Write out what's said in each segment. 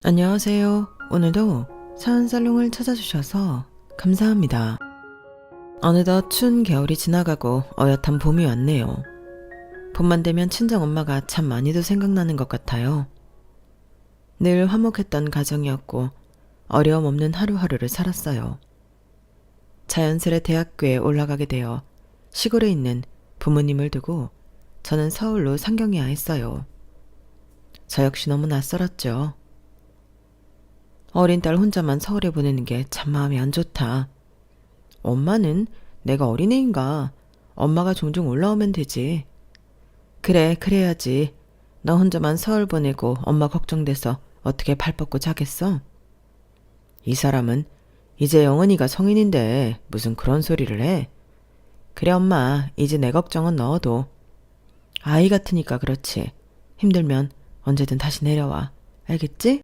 안녕하세요. 오늘도 사은살롱을 찾아주셔서 감사합니다. 어느덧 추운 겨울이 지나가고 어엿한 봄이 왔네요. 봄만 되면 친정엄마가 참 많이도 생각나는 것 같아요. 늘 화목했던 가정이었고 어려움 없는 하루하루를 살았어요. 자연스레 대학교에 올라가게 되어 시골에 있는 부모님을 두고 저는 서울로 상경해야 했어요. 저 역시 너무 낯설었죠. 어린 딸 혼자만 서울에 보내는 게 참 마음이 안 좋다. 엄마는 내가 어린애인가? 엄마가 종종 올라오면 되지. 그래, 그래야지. 너 혼자만 서울 보내고 엄마 걱정돼서 어떻게 발 뻗고 자겠어? 이 사람은 이제 영은이가 성인인데 무슨 그런 소리를 해? 그래 엄마, 이제 내 걱정은 넣어도. 아이 같으니까 그렇지. 힘들면 언제든 다시 내려와. 알겠지?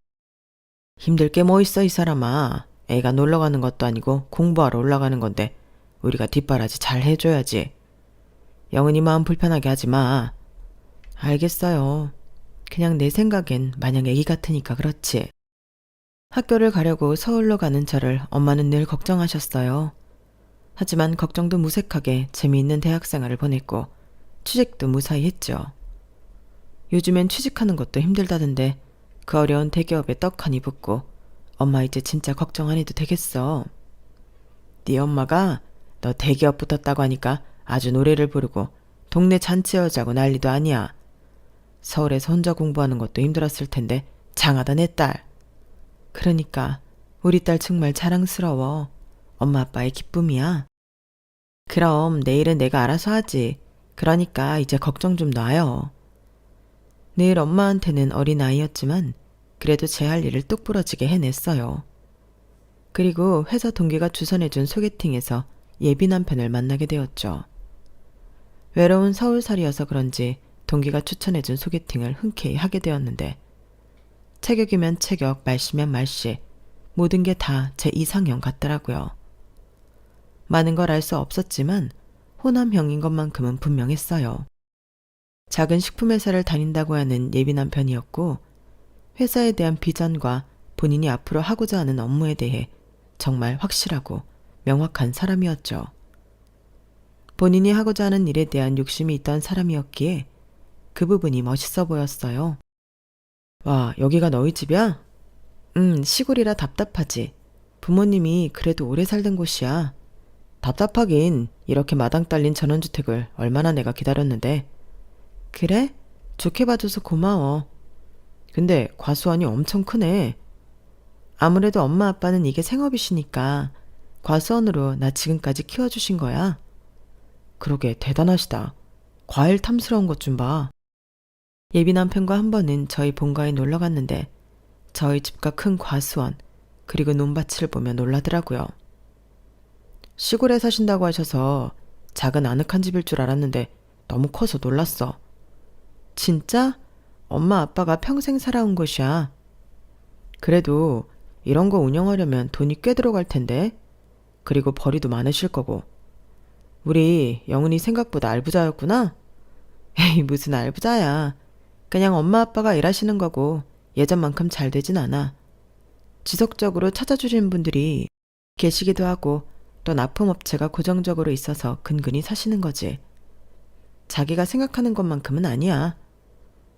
힘들 게 뭐 있어 이 사람아. 애가 놀러 가는 것도 아니고 공부하러 올라가는 건데 우리가 뒷바라지 잘 해줘야지. 영은이 마음 불편하게 하지 마. 알겠어요. 그냥 내 생각엔 마냥 애기 같으니까 그렇지. 학교를 가려고 서울로 가는 저를 엄마는 늘 걱정하셨어요. 하지만 걱정도 무색하게 재미있는 대학생활을 보냈고 취직도 무사히 했죠. 요즘엔 취직하는 것도 힘들다던데 그 어려운 대기업에 떡하니 붙고 엄마 이제 진짜 걱정 안 해도 되겠어. 네 엄마가 너 대기업 붙었다고 하니까 아주 노래를 부르고 동네 잔치여자고 난리도 아니야. 서울에서 혼자 공부하는 것도 힘들었을 텐데 장하다 내 딸. 그러니까 우리 딸 정말 자랑스러워. 엄마 아빠의 기쁨이야. 그럼 내일은 내가 알아서 하지. 그러니까 이제 걱정 좀 놔요. 늘 엄마한테는 어린아이였지만 그래도 제 할 일을 똑부러지게 해냈어요. 그리고 회사 동기가 주선해준 소개팅에서 예비 남편을 만나게 되었죠. 외로운 서울살이여서 그런지 동기가 추천해준 소개팅을 흔쾌히 하게 되었는데 체격이면 체격, 말씨면 말씨 모든 게 다 제 이상형 같더라고요. 많은 걸 알 수 없었지만 호남형인 것만큼은 분명했어요. 작은 식품회사를 다닌다고 하는 예비 남편이었고 회사에 대한 비전과 본인이 앞으로 하고자 하는 업무에 대해 정말 확실하고 명확한 사람이었죠. 본인이 하고자 하는 일에 대한 욕심이 있던 사람이었기에 그 부분이 멋있어 보였어요. 와, 여기가 너희 집이야? 시골이라 답답하지. 부모님이 그래도 오래 살던 곳이야. 답답하긴 이렇게 마당 딸린 전원주택을 얼마나 내가 기다렸는데. 그래? 좋게 봐줘서 고마워. 근데 과수원이 엄청 크네. 아무래도 엄마 아빠는 이게 생업이시니까 과수원으로 나 지금까지 키워주신 거야. 그러게 대단하시다. 과일 탐스러운 것 좀 봐. 예비 남편과 한 번은 저희 본가에 놀러 갔는데 저희 집과 큰 과수원 그리고 논밭을 보며 놀라더라고요. 시골에 사신다고 하셔서 작은 아늑한 집일 줄 알았는데 너무 커서 놀랐어. 진짜? 엄마 아빠가 평생 살아온 곳이야. 그래도 이런 거 운영하려면 돈이 꽤 들어갈 텐데. 그리고 벌이도 많으실 거고. 우리 영은이 생각보다 알부자였구나? 에이 무슨 알부자야. 그냥 엄마 아빠가 일하시는 거고 예전만큼 잘 되진 않아. 지속적으로 찾아주시는 분들이 계시기도 하고 또 납품업체가 고정적으로 있어서 근근히 사시는 거지. 자기가 생각하는 것만큼은 아니야.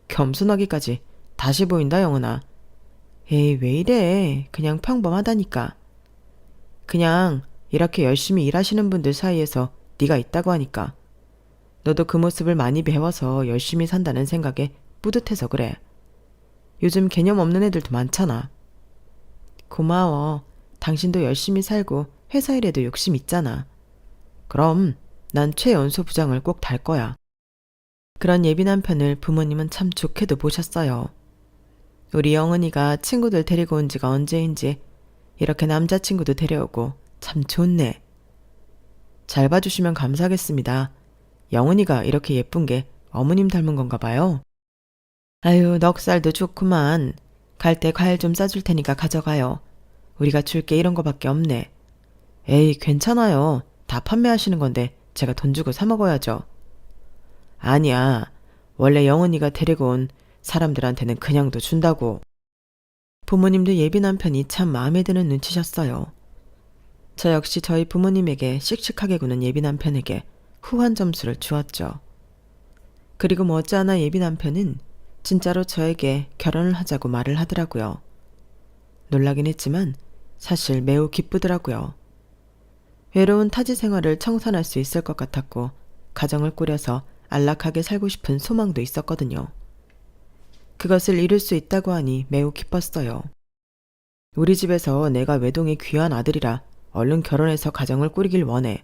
겸손하기까지 다시 보인다 영은아. 에이 왜 이래. 그냥 평범하다니까. 그냥 이렇게 열심히 일하시는 분들 사이에서 네가 있다고 하니까. 너도 그 모습을 많이 배워서 열심히 산다는 생각에 뿌듯해서 그래. 요즘 개념 없는 애들도 많잖아. 고마워. 당신도 열심히 살고 회사 일에도 욕심 있잖아. 그럼 난 최연소 부장을 꼭 달 거야. 그런 예비 남편을 부모님은 참 좋게도 보셨어요. 우리 영은이가 친구들 데리고 온 지가 언제인지 이렇게 남자친구도 데려오고 참 좋네. 잘 봐주시면 감사하겠습니다. 영은이가 이렇게 예쁜 게 어머님 닮은 건가 봐요. 아유, 넉살도 좋구만. 갈 때 과일 좀 싸줄 테니까 가져가요. 우리가 줄 게 이런 거밖에 없네. 에이, 괜찮아요. 다 판매하시는 건데 제가 돈 주고 사 먹어야죠. 아니야. 원래 영은이가 데리고 온 사람들한테는 그냥도 준다고. 부모님도 예비 남편이 참 마음에 드는 눈치셨어요. 저 역시 저희 부모님에게 씩씩하게 구는 예비 남편에게 후한 점수를 주었죠. 그리고 머지않아 예비 남편은 진짜로 저에게 결혼을 하자고 말을 하더라고요. 놀라긴 했지만 사실 매우 기쁘더라고요. 외로운 타지 생활을 청산할 수 있을 것 같았고 가정을 꾸려서 안락하게 살고 싶은 소망도 있었거든요. 그것을 이룰 수 있다고 하니 매우 기뻤어요. 우리 집에서 내가 외동의 귀한 아들이라 얼른 결혼해서 가정을 꾸리길 원해.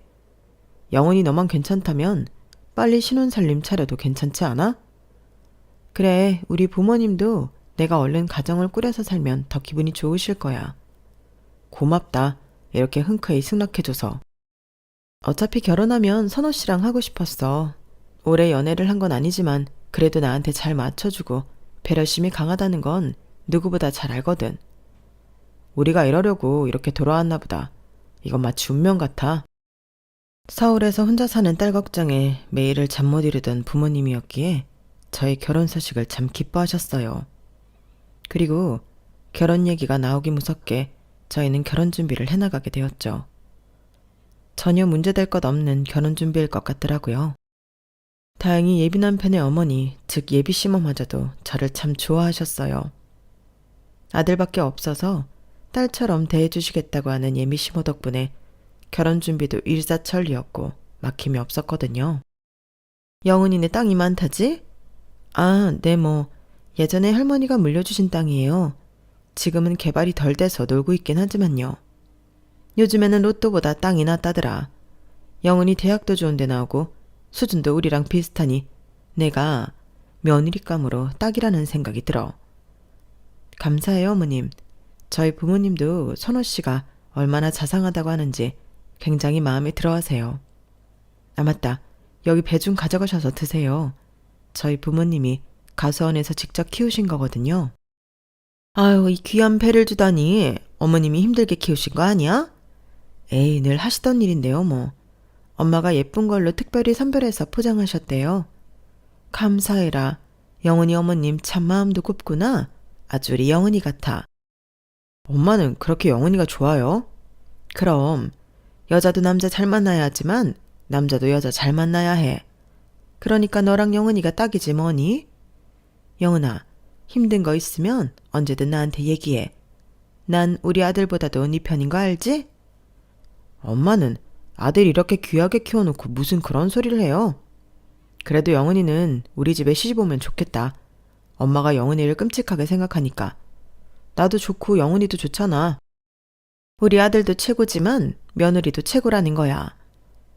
영은이 너만 괜찮다면 빨리 신혼살림 차려도 괜찮지 않아? 그래, 우리 부모님도 내가 얼른 가정을 꾸려서 살면 더 기분이 좋으실 거야. 고맙다. 이렇게 흔쾌히 승낙해줘서. 어차피 결혼하면 선호 씨랑 하고 싶었어. 오래 연애를 한 건 아니지만 그래도 나한테 잘 맞춰주고 배려심이 강하다는 건 누구보다 잘 알거든. 우리가 이러려고 이렇게 돌아왔나 보다. 이건 마치 운명 같아. 서울에서 혼자 사는 딸 걱정에 매일을 잠 못 이루던 부모님이었기에 저희 결혼 소식을 참 기뻐하셨어요. 그리고 결혼 얘기가 나오기 무섭게 저희는 결혼 준비를 해나가게 되었죠. 전혀 문제될 것 없는 결혼 준비일 것 같더라고요. 다행히 예비 남편의 어머니, 즉 예비 시모마저도 저를 참 좋아하셨어요. 아들밖에 없어서 딸처럼 대해주시겠다고 하는 예비 시모 덕분에 결혼 준비도 일사천리였고 막힘이 없었거든요. 영은이네 땅이 많다지? 아, 네 예전에 할머니가 물려주신 땅이에요. 지금은 개발이 덜 돼서 놀고 있긴 하지만요. 요즘에는 로또보다 땅이 낫다더라. 영은이 대학도 좋은 데 나오고 수준도 우리랑 비슷하니 내가 며느리감으로 딱이라는 생각이 들어. 감사해요, 어머님. 저희 부모님도 선호 씨가 얼마나 자상하다고 하는지 굉장히 마음에 들어하세요. 아, 맞다. 여기 배 좀 가져가셔서 드세요. 저희 부모님이 가수원에서 직접 키우신 거거든요. 아유, 이 귀한 배를 주다니 어머님이 힘들게 키우신 거 아니야? 에이, 늘 하시던 일인데요, 엄마가 예쁜 걸로 특별히 선별해서 포장하셨대요. 감사해라. 영은이 어머님 참 마음도 곱구나. 아주 우리 영은이 같아. 엄마는 그렇게 영은이가 좋아요? 그럼 여자도 남자 잘 만나야 하지만 남자도 여자 잘 만나야 해. 그러니까 너랑 영은이가 딱이지 뭐니? 영은아, 힘든 거 있으면 언제든 나한테 얘기해. 난 우리 아들보다도 네 편인 거 알지? 엄마는 아들 이렇게 귀하게 키워놓고 무슨 그런 소리를 해요? 그래도 영은이는 우리 집에 시집 오면 좋겠다. 엄마가 영은이를 끔찍하게 생각하니까. 나도 좋고 영은이도 좋잖아. 우리 아들도 최고지만 며느리도 최고라는 거야.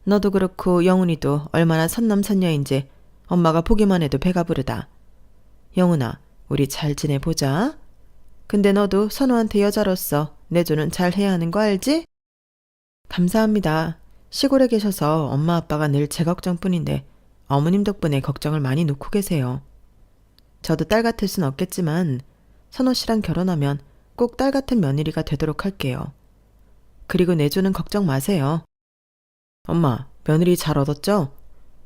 너도 그렇고 영은이도 얼마나 선남선녀인지 엄마가 보기만 해도 배가 부르다. 영은아, 우리 잘 지내보자. 근데 너도 선우한테 여자로서 내조는 잘 해야 하는 거 알지? 감사합니다. 시골에 계셔서 엄마 아빠가 늘 제 걱정뿐인데 어머님 덕분에 걱정을 많이 놓고 계세요. 저도 딸 같을 순 없겠지만 선호 씨랑 결혼하면 꼭 딸 같은 며느리가 되도록 할게요. 그리고 내조는 걱정 마세요. 엄마, 며느리 잘 얻었죠?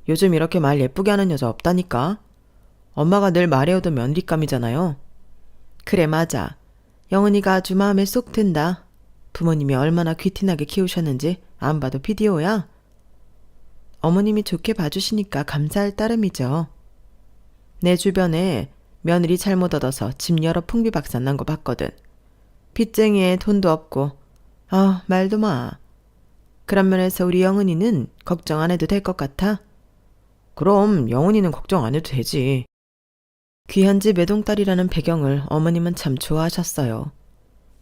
요즘 이렇게 말 예쁘게 하는 여자 없다니까. 엄마가 늘 말해오던 며느리감이잖아요. 그래, 맞아. 영은이가 아주 마음에 쏙 든다. 부모님이 얼마나 귀티나게 키우셨는지 안 봐도 비디오야. 어머님이 좋게 봐주시니까 감사할 따름이죠. 내 주변에 며느리 잘못 얻어서 집 여러 풍비박산 난 거 봤거든. 빚쟁이에 돈도 없고. 아, 말도 마. 그런 면에서 우리 영은이는 걱정 안 해도 될 것 같아? 그럼 영은이는 걱정 안 해도 되지. 귀한 집 외동딸이라는 배경을 어머님은 참 좋아하셨어요.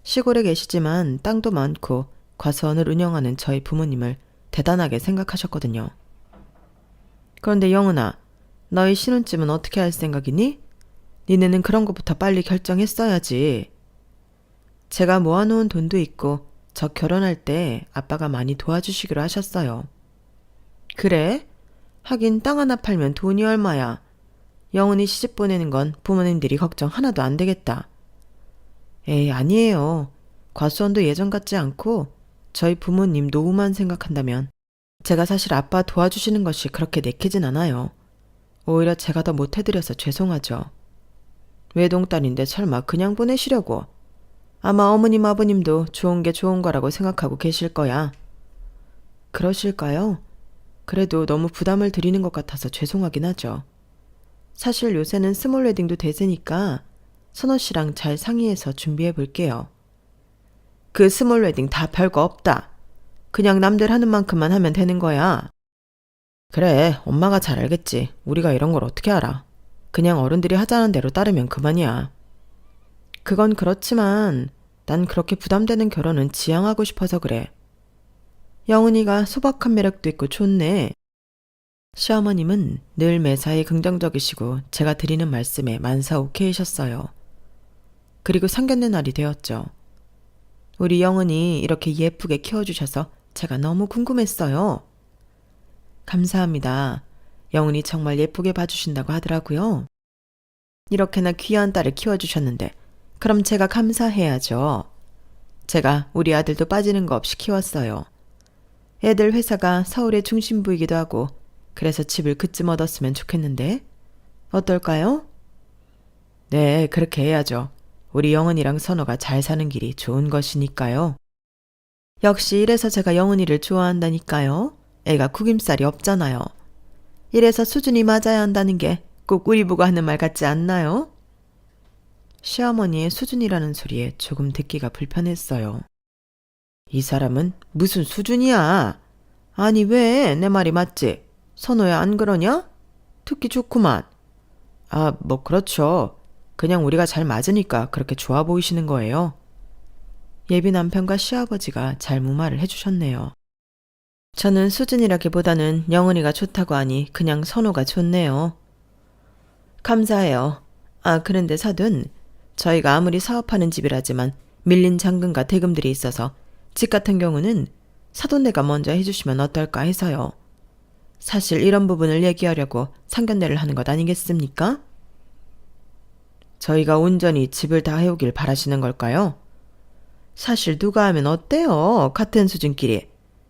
시골에 계시지만 땅도 많고 과수원을 운영하는 저희 부모님을 대단하게 생각하셨거든요. 그런데 영은아, 너희 신혼집은 어떻게 할 생각이니? 니네는 그런 것부터 빨리 결정했어야지. 제가 모아놓은 돈도 있고 저 결혼할 때 아빠가 많이 도와주시기로 하셨어요. 그래? 하긴 땅 하나 팔면 돈이 얼마야. 영은이 시집 보내는 건 부모님들이 걱정 하나도 안 되겠다. 에이, 아니에요. 과수원도 예전 같지 않고 저희 부모님 노후만 생각한다면 제가 사실 아빠 도와주시는 것이 그렇게 내키진 않아요. 오히려 제가 더 못해드려서 죄송하죠. 외동딸인데 설마 그냥 보내시려고. 아마 어머님 아버님도 좋은 게 좋은 거라고 생각하고 계실 거야. 그러실까요? 그래도 너무 부담을 드리는 것 같아서 죄송하긴 하죠. 사실 요새는 스몰 웨딩도 대세니까 선호 씨랑 잘 상의해서 준비해 볼게요. 그 스몰 웨딩 다 별거 없다. 그냥 남들 하는 만큼만 하면 되는 거야. 그래, 엄마가 잘 알겠지. 우리가 이런 걸 어떻게 알아. 그냥 어른들이 하자는 대로 따르면 그만이야. 그건 그렇지만 난 그렇게 부담되는 결혼은 지양하고 싶어서 그래. 영은이가 소박한 매력도 있고 좋네. 시어머님은 늘 매사에 긍정적이시고 제가 드리는 말씀에 만사 오케이셨어요. 그리고 상견례 날이 되었죠. 우리 영은이 이렇게 예쁘게 키워주셔서 제가 너무 궁금했어요. 감사합니다. 영은이 정말 예쁘게 봐주신다고 하더라고요. 이렇게나 귀한 딸을 키워주셨는데 그럼 제가 감사해야죠. 제가 우리 아들도 빠지는 거 없이 키웠어요. 애들 회사가 서울의 중심부이기도 하고 그래서 집을 그쯤 얻었으면 좋겠는데 어떨까요? 네, 그렇게 해야죠. 우리 영은이랑 선호가 잘 사는 길이 좋은 것이니까요. 역시 이래서 제가 영은이를 좋아한다니까요. 애가 구김살이 없잖아요. 이래서 수준이 맞아야 한다는 게 꼭 우리 보고 하는 말 같지 않나요? 시어머니의 수준이라는 소리에 조금 듣기가 불편했어요. 이 사람은 무슨 수준이야? 아니 왜? 내 말이 맞지? 선호야 안 그러냐? 듣기 좋구만. 아, 뭐 그렇죠. 그냥 우리가 잘 맞으니까 그렇게 좋아 보이시는 거예요. 예비 남편과 시아버지가 잘 무마를 해주셨네요. 저는 수준이라기보다는 영은이가 좋다고 하니 그냥 선호가 좋네요. 감사해요. 아, 그런데 사돈, 저희가 아무리 사업하는 집이라지만 밀린 잔금과 대금들이 있어서 집 같은 경우는 사돈네가 먼저 해주시면 어떨까 해서요. 사실 이런 부분을 얘기하려고 상견례를 하는 것 아니겠습니까? 저희가 온전히 집을 다 해오길 바라시는 걸까요? 사실 누가 하면 어때요? 같은 수준끼리.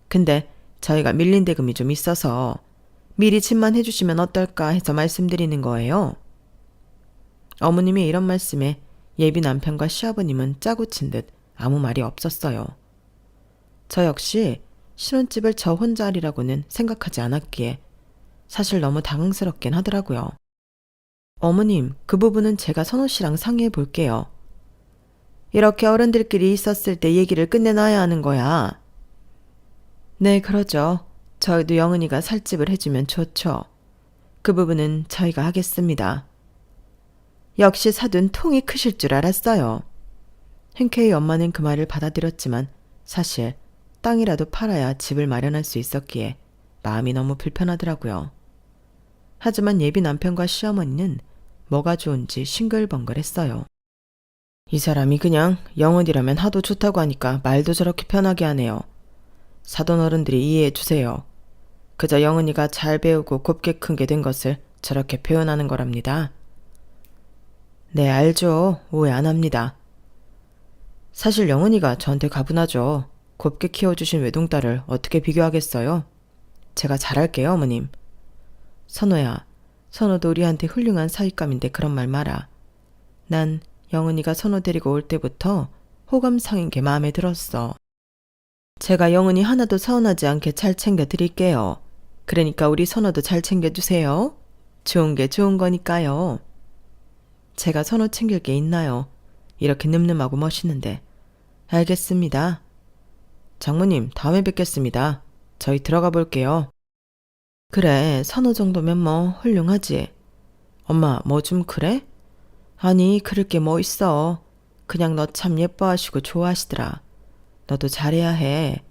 근데 저희가 밀린 대금이 좀 있어서 미리 집만 해주시면 어떨까 해서 말씀드리는 거예요. 어머님의 이런 말씀에 예비 남편과 시아버님은 짜고 친 듯 아무 말이 없었어요. 저 역시 신혼집을 저 혼자 하리라고는 생각하지 않았기에 사실 너무 당황스럽긴 하더라고요. 어머님, 그 부분은 제가 선호 씨랑 상의해 볼게요. 이렇게 어른들끼리 있었을 때 얘기를 끝내놔야 하는 거야. 네, 그러죠. 저희도 영은이가 살집을 해주면 좋죠. 그 부분은 저희가 하겠습니다. 역시 사돈 통이 크실 줄 알았어요. 흔쾌히 엄마는 그 말을 받아들였지만 사실 땅이라도 팔아야 집을 마련할 수 있었기에 마음이 너무 불편하더라고요. 하지만 예비 남편과 시어머니는 뭐가 좋은지 싱글벙글했어요. 이 사람이 그냥 영은이라면 하도 좋다고 하니까 말도 저렇게 편하게 하네요. 사돈 어른들이 이해해 주세요. 그저 영은이가 잘 배우고 곱게 큰 게 된 것을 저렇게 표현하는 거랍니다. 네, 알죠. 오해 안 합니다. 사실 영은이가 저한테 가분하죠. 곱게 키워주신 외동딸을 어떻게 비교하겠어요? 제가 잘할게요, 어머님. 선호야, 선호도 우리한테 훌륭한 사윗감인데 그런 말 마라. 난 영은이가 선호 데리고 올 때부터 호감상인 게 마음에 들었어. 제가 영은이 하나도 서운하지 않게 잘 챙겨드릴게요. 그러니까 우리 선호도 잘 챙겨주세요. 좋은 게 좋은 거니까요. 제가 선호 챙길 게 있나요? 이렇게 늠름하고 멋있는데. 알겠습니다. 장모님, 다음에 뵙겠습니다. 저희 들어가 볼게요. 그래, 선호 정도면 뭐 훌륭하지. 엄마, 뭐 좀 그래? 아니, 그럴 게 뭐 있어. 그냥 너 참 예뻐하시고 좋아하시더라. 너도 잘해야 해.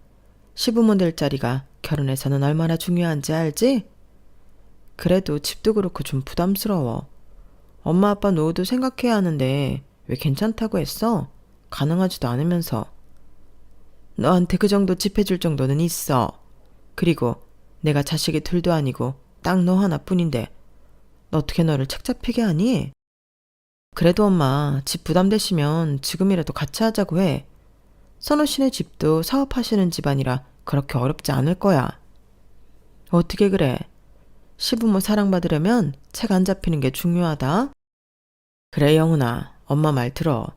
시부모 될 자리가 결혼에서는 얼마나 중요한지 알지? 그래도 집도 그렇고 좀 부담스러워. 엄마 아빠 노후도 생각해야 하는데 왜 괜찮다고 했어? 가능하지도 않으면서. 너한테 그 정도 집 해줄 정도는 있어. 그리고 내가 자식이 둘도 아니고 딱 너 하나뿐인데 어떻게 너를 책 잡히게 하니? 그래도 엄마 집 부담되시면 지금이라도 같이 하자고 해. 선우 씨네 집도 사업하시는 집안이라 그렇게 어렵지 않을 거야. 어떻게 그래? 시부모 사랑받으려면 책 안 잡히는 게 중요하다. 그래 영훈아, 엄마 말 들어.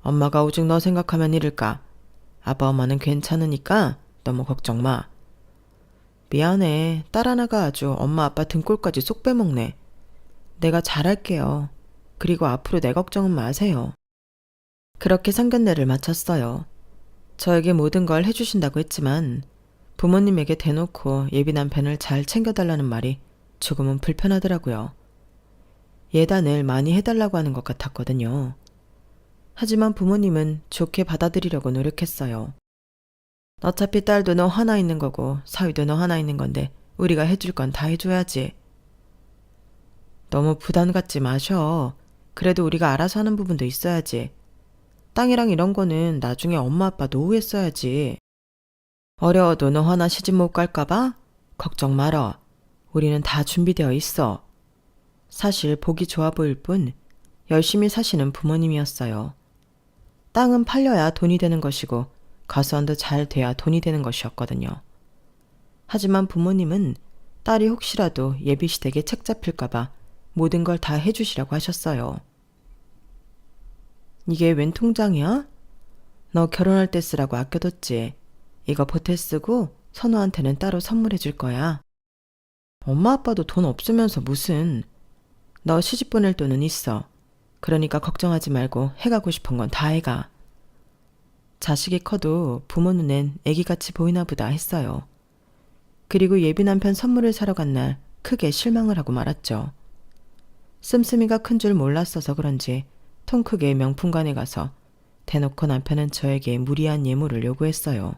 엄마가 오직 너 생각하면 이럴까? 아빠 엄마는 괜찮으니까 너무 걱정 마. 미안해. 딸 하나가 아주 엄마 아빠 등골까지 쏙 빼먹네. 내가 잘할게요. 그리고 앞으로 내 걱정은 마세요. 그렇게 상견례를 마쳤어요. 저에게 모든 걸 해주신다고 했지만 부모님에게 대놓고 예비 남편을 잘 챙겨달라는 말이 조금은 불편하더라고요. 예단을 많이 해달라고 하는 것 같았거든요. 하지만 부모님은 좋게 받아들이려고 노력했어요. 어차피 딸도 너 하나 있는 거고 사위도 너 하나 있는 건데 우리가 해줄 건 다 해줘야지. 너무 부담 갖지 마셔. 그래도 우리가 알아서 하는 부분도 있어야지. 땅이랑 이런 거는 나중에 엄마 아빠 노후에 써야지. 어려워도 너 하나 시집 못 갈까봐? 걱정 말어. 우리는 다 준비되어 있어. 사실 보기 좋아 보일 뿐 열심히 사시는 부모님이었어요. 땅은 팔려야 돈이 되는 것이고 가수원도 잘 돼야 돈이 되는 것이었거든요. 하지만 부모님은 딸이 혹시라도 예비시댁에 책 잡힐까봐 모든 걸 다 해주시라고 하셨어요. 이게 웬 통장이야? 너 결혼할 때 쓰라고 아껴뒀지. 이거 보태 쓰고 선우한테는 따로 선물해 줄 거야. 엄마 아빠도 돈 없으면서 무슨. 너 시집 보낼 돈은 있어. 그러니까 걱정하지 말고 해가고 싶은 건 다 해가. 자식이 커도 부모 눈엔 애기같이 보이나 보다 했어요. 그리고 예비 남편 선물을 사러 간 날 크게 실망을 하고 말았죠. 씀씀이가 큰 줄 몰랐어서 그런지 통 크게 명품관에 가서 대놓고 남편은 저에게 무리한 예물을 요구했어요.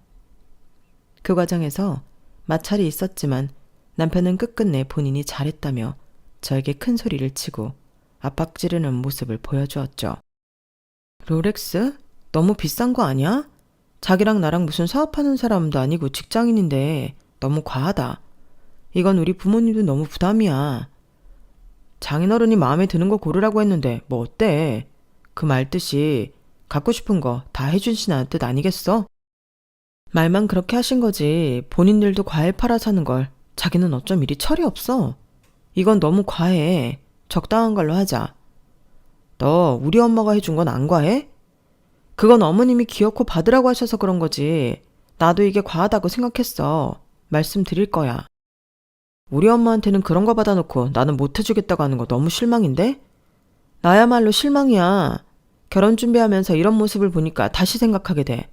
그 과정에서 마찰이 있었지만 남편은 끝끝내 본인이 잘했다며 저에게 큰 소리를 치고 압박 지르는 모습을 보여주었죠. 롤렉스? 너무 비싼 거 아니야? 자기랑 나랑 무슨 사업하는 사람도 아니고 직장인인데 너무 과하다. 이건 우리 부모님도 너무 부담이야. 장인어른이 마음에 드는 거 고르라고 했는데 뭐 어때? 그 말 뜻이 갖고 싶은 거 다 해주시라는 뜻 아니겠어? 말만 그렇게 하신 거지 본인들도 과일 팔아 사는 걸 자기는 어쩜 이리 철이 없어. 이건 너무 과해. 적당한 걸로 하자. 너 우리 엄마가 해준 건 안 과해? 그건 어머님이 기어코 받으라고 하셔서 그런 거지. 나도 이게 과하다고 생각했어. 말씀드릴 거야. 우리 엄마한테는 그런 거 받아놓고 나는 못 해주겠다고 하는 거 너무 실망인데? 나야말로 실망이야. 결혼 준비하면서 이런 모습을 보니까 다시 생각하게 돼.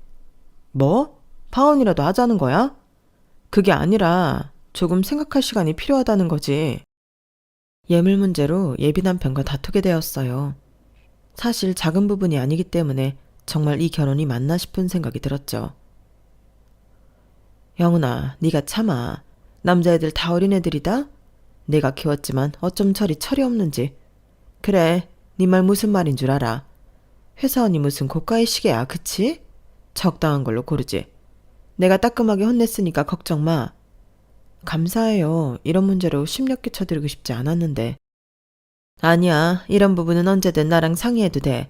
뭐? 파혼이라도 하자는 거야? 그게 아니라 조금 생각할 시간이 필요하다는 거지. 예물 문제로 예비 남편과 다투게 되었어요. 사실 작은 부분이 아니기 때문에 정말 이 결혼이 맞나 싶은 생각이 들었죠. 영훈아, 네가 참아. 남자애들 다 어린애들이다? 내가 키웠지만 어쩜 철이 없는지. 그래, 네 말 무슨 말인 줄 알아. 회사원이 무슨 고가의 시계야, 그치? 적당한 걸로 고르지. 내가 따끔하게 혼냈으니까 걱정 마. 감사해요. 이런 문제로 심렵게 쳐드리고 싶지 않았는데. 아니야, 이런 부분은 언제든 나랑 상의해도 돼.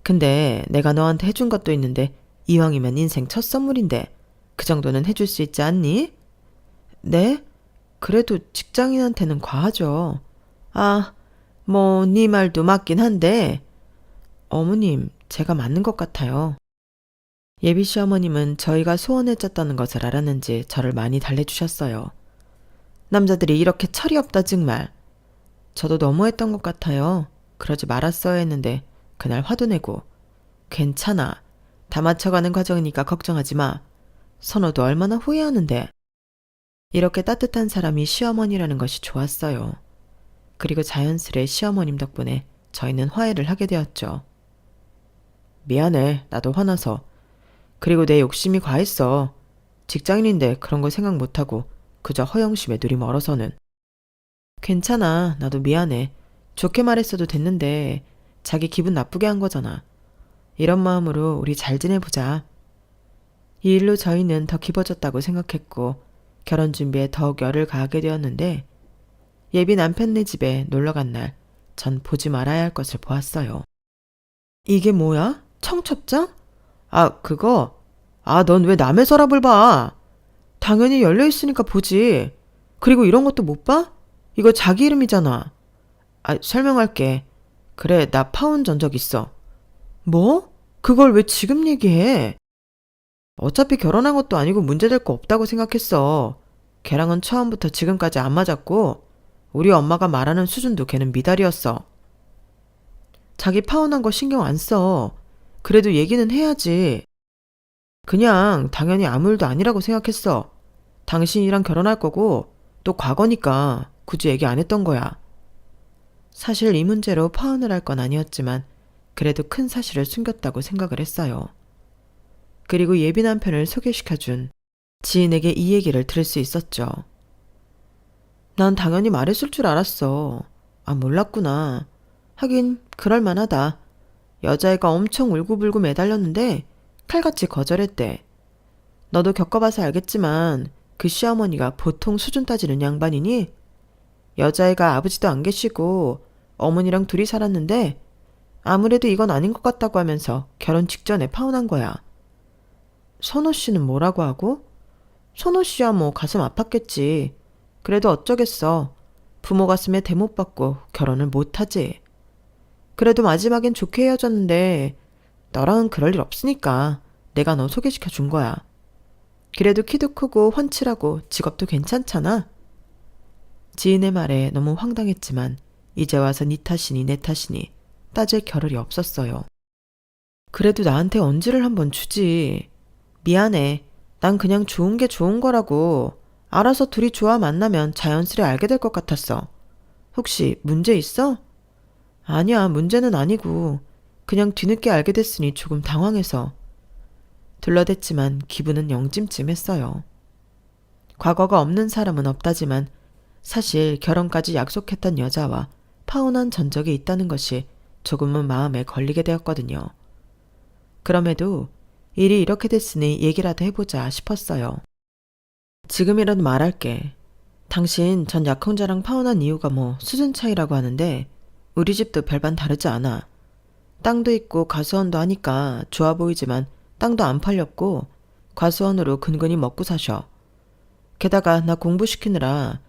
근데 내가 너한테 해준 것도 있는데 이왕이면 인생 첫 선물인데 그 정도는 해줄 수 있지 않니? 네? 그래도 직장인한테는 과하죠. 아, 뭐 네 말도 맞긴 한데 어머님, 제가 맞는 것 같아요. 예비 시어머님은 저희가 소원을 짰다는 것을 알았는지 저를 많이 달래주셨어요. 남자들이 이렇게 철이 없다 정말. 저도 너무했던 것 같아요. 그러지 말았어야 했는데 그날 화도 내고. 괜찮아. 다 맞춰가는 과정이니까 걱정하지 마. 선호도 얼마나 후회하는데. 이렇게 따뜻한 사람이 시어머니라는 것이 좋았어요. 그리고 자연스레 시어머님 덕분에 저희는 화해를 하게 되었죠. 미안해. 나도 화나서. 그리고 내 욕심이 과했어. 직장인인데 그런 거 생각 못하고 그저 허영심에 눈이 멀어서는. 괜찮아. 나도 미안해. 좋게 말했어도 됐는데 자기 기분 나쁘게 한 거잖아. 이런 마음으로 우리 잘 지내보자. 이 일로 저희는 더 깊어졌다고 생각했고 결혼 준비에 더욱 열을 가하게 되었는데 예비 남편네 집에 놀러간 날 전 보지 말아야 할 것을 보았어요. 이게 뭐야? 청첩장? 아, 그거? 아, 넌 왜 남의 서랍을 봐? 당연히 열려있으니까 보지. 그리고 이런 것도 못 봐? 이거 자기 이름이잖아. 아, 설명할게. 그래, 나 파혼 전적 있어. 뭐? 그걸 왜 지금 얘기해? 어차피 결혼한 것도 아니고 문제될 거 없다고 생각했어. 걔랑은 처음부터 지금까지 안 맞았고 우리 엄마가 말하는 수준도 걔는 미달이었어. 자기 파혼한 거 신경 안 써. 그래도 얘기는 해야지. 그냥 당연히 아무 일도 아니라고 생각했어. 당신이랑 결혼할 거고 또 과거니까 굳이 얘기 안 했던 거야. 사실 이 문제로 파혼을 할 건 아니었지만 그래도 큰 사실을 숨겼다고 생각을 했어요. 그리고 예비 남편을 소개시켜준 지인에게 이 얘기를 들을 수 있었죠. 난 당연히 말했을 줄 알았어. 아, 몰랐구나. 하긴 그럴만하다. 여자애가 엄청 울고불고 매달렸는데 칼같이 거절했대. 너도 겪어봐서 알겠지만 그 시어머니가 보통 수준 따지는 양반이니? 여자애가 아버지도 안 계시고 어머니랑 둘이 살았는데 아무래도 이건 아닌 것 같다고 하면서 결혼 직전에 파혼한 거야. 선호 씨는 뭐라고 하고? 선호 씨야 뭐 가슴 아팠겠지. 그래도 어쩌겠어. 부모 가슴에 대못 받고 결혼을 못하지. 그래도 마지막엔 좋게 헤어졌는데 너랑은 그럴 일 없으니까 내가 너 소개시켜 준 거야. 그래도 키도 크고 훤칠하고 직업도 괜찮잖아. 지인의 말에 너무 황당했지만 이제 와서 네 탓이니 내 탓이니 따질 겨를이 없었어요. 그래도 나한테 언지를 한번 주지. 미안해. 난 그냥 좋은 게 좋은 거라고. 알아서 둘이 좋아 만나면 자연스레 알게 될 것 같았어. 혹시 문제 있어? 아니야, 문제는 아니고 그냥 뒤늦게 알게 됐으니 조금 당황해서. 둘러댔지만 기분은 영 찜찜했어요. 과거가 없는 사람은 없다지만 사실 결혼까지 약속했던 여자와 파혼한 전적이 있다는 것이 조금은 마음에 걸리게 되었거든요. 그럼에도 일이 이렇게 됐으니 얘기라도 해보자 싶었어요. 지금이라도 말할게. 당신 전 약혼자랑 파혼한 이유가 뭐 수준 차이라고 하는데 우리 집도 별반 다르지 않아. 땅도 있고 과수원도 하니까 좋아 보이지만 땅도 안 팔렸고 과수원으로 근근히 먹고 사셔. 게다가 나 공부시키느라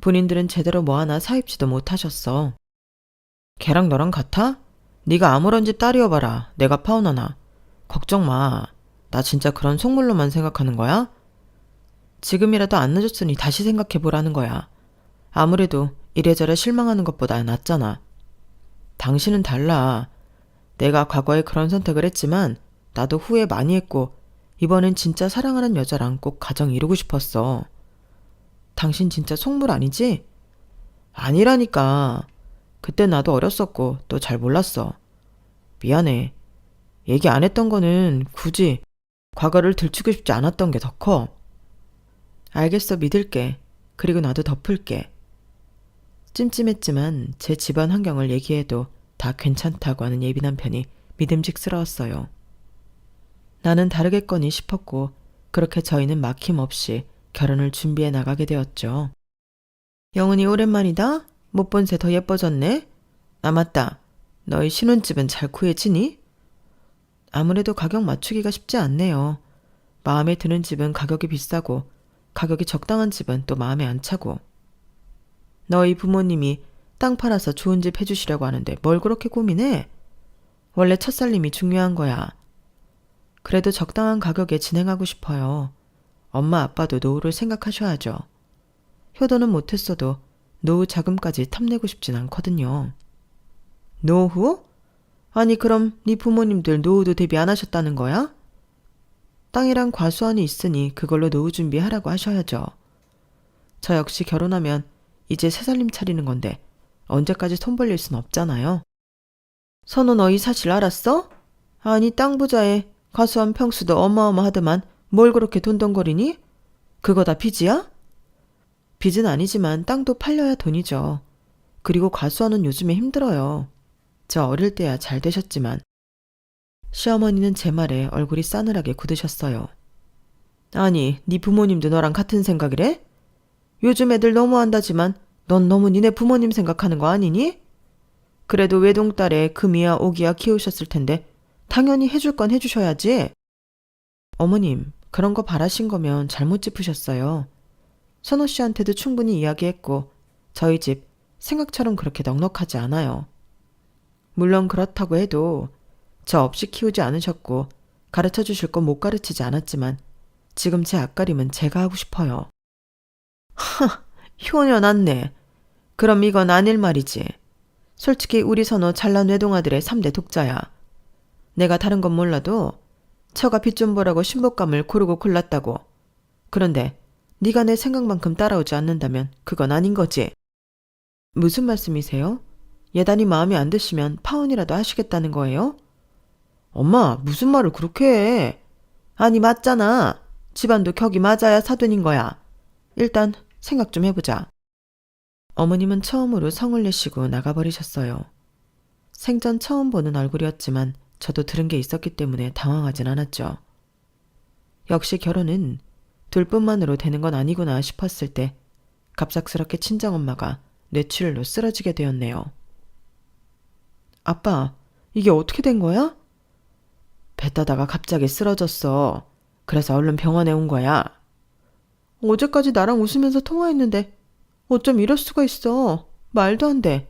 본인들은 제대로 뭐 하나 사입지도 못하셨어. 걔랑 너랑 같아? 네가 아무런 집 딸이어봐라. 내가 파혼하나. 걱정 마. 나 진짜 그런 속물로만 생각하는 거야? 지금이라도 안 늦었으니 다시 생각해보라는 거야. 아무래도 이래저래 실망하는 것보다 낫잖아. 당신은 달라. 내가 과거에 그런 선택을 했지만 나도 후회 많이 했고 이번엔 진짜 사랑하는 여자랑 꼭 가정 이루고 싶었어. 당신 진짜 속물 아니지? 아니라니까. 그때 나도 어렸었고 또 잘 몰랐어. 미안해. 얘기 안 했던 거는 굳이 과거를 들추고 싶지 않았던 게 더 커. 알겠어, 믿을게. 그리고 나도 덮을게. 찜찜했지만 제 집안 환경을 얘기해도 다 괜찮다고 하는 예비 남편이 믿음직스러웠어요. 나는 다르겠거니 싶었고 그렇게 저희는 막힘없이 결혼을 준비해 나가게 되었죠. 영은이 오랜만이다. 못 본 새 더 예뻐졌네. 아, 맞다. 너희 신혼집은 잘 구해지니? 아무래도 가격 맞추기가 쉽지 않네요. 마음에 드는 집은 가격이 비싸고 가격이 적당한 집은 또 마음에 안 차고. 너희 부모님이 땅 팔아서 좋은 집 해주시려고 하는데 뭘 그렇게 고민해? 원래 첫살림이 중요한 거야. 그래도 적당한 가격에 진행하고 싶어요. 엄마 아빠도 노후를 생각하셔야죠. 효도는 못했어도 노후 자금까지 탐내고 싶진 않거든요. 노후? 아니 그럼 네 부모님들 노후도 대비 안 하셨다는 거야? 땅이랑 과수원이 있으니 그걸로 노후 준비하라고 하셔야죠. 저 역시 결혼하면 이제 새살림 차리는 건데 언제까지 손 벌릴 순 없잖아요. 선호 너희 사실 알았어? 아니 땅 부자에 과수원 평수도 어마어마하더만 뭘 그렇게 돈돈거리니? 그거 다 빚이야? 빚은 아니지만 땅도 팔려야 돈이죠. 그리고 과수원은 요즘에 힘들어요. 저 어릴 때야 잘 되셨지만. 시어머니는 제 말에 얼굴이 싸늘하게 굳으셨어요. 아니, 네 부모님도 너랑 같은 생각이래? 요즘 애들 너무한다지만 넌 너무 니네 부모님 생각하는 거 아니니? 그래도 외동딸에 금이야 오기야 키우셨을 텐데 당연히 해줄 건 해주셔야지. 어머님, 그런 거 바라신 거면 잘못 짚으셨어요. 선호 씨한테도 충분히 이야기했고 저희 집 생각처럼 그렇게 넉넉하지 않아요. 물론 그렇다고 해도 저 없이 키우지 않으셨고 가르쳐 주실 거 못 가르치지 않았지만 지금 제 앞가림은 제가 하고 싶어요. 효녀 났네. 그럼 이건 아닐 말이지. 솔직히 우리 선호 잘난 외동아들의 3대 독자야. 내가 다른 건 몰라도 처가 빚 좀 보라고 신복감을 고르고 골랐다고. 그런데 네가 내 생각만큼 따라오지 않는다면 그건 아닌 거지. 무슨 말씀이세요? 예단이 마음에 안 드시면 파혼이라도 하시겠다는 거예요? 엄마, 무슨 말을 그렇게 해? 아니, 맞잖아. 집안도 격이 맞아야 사돈인 거야. 일단 생각 좀 해보자. 어머님은 처음으로 성을 내시고 나가버리셨어요. 생전 처음 보는 얼굴이었지만 저도 들은 게 있었기 때문에 당황하진 않았죠. 역시 결혼은 둘뿐만으로 되는 건 아니구나 싶었을 때 갑작스럽게 친정엄마가 뇌출혈로 쓰러지게 되었네요. 아빠, 이게 어떻게 된 거야? 배 따다가 갑자기 쓰러졌어. 그래서 얼른 병원에 온 거야. 어제까지 나랑 웃으면서 통화했는데 어쩜 이럴 수가 있어. 말도 안 돼.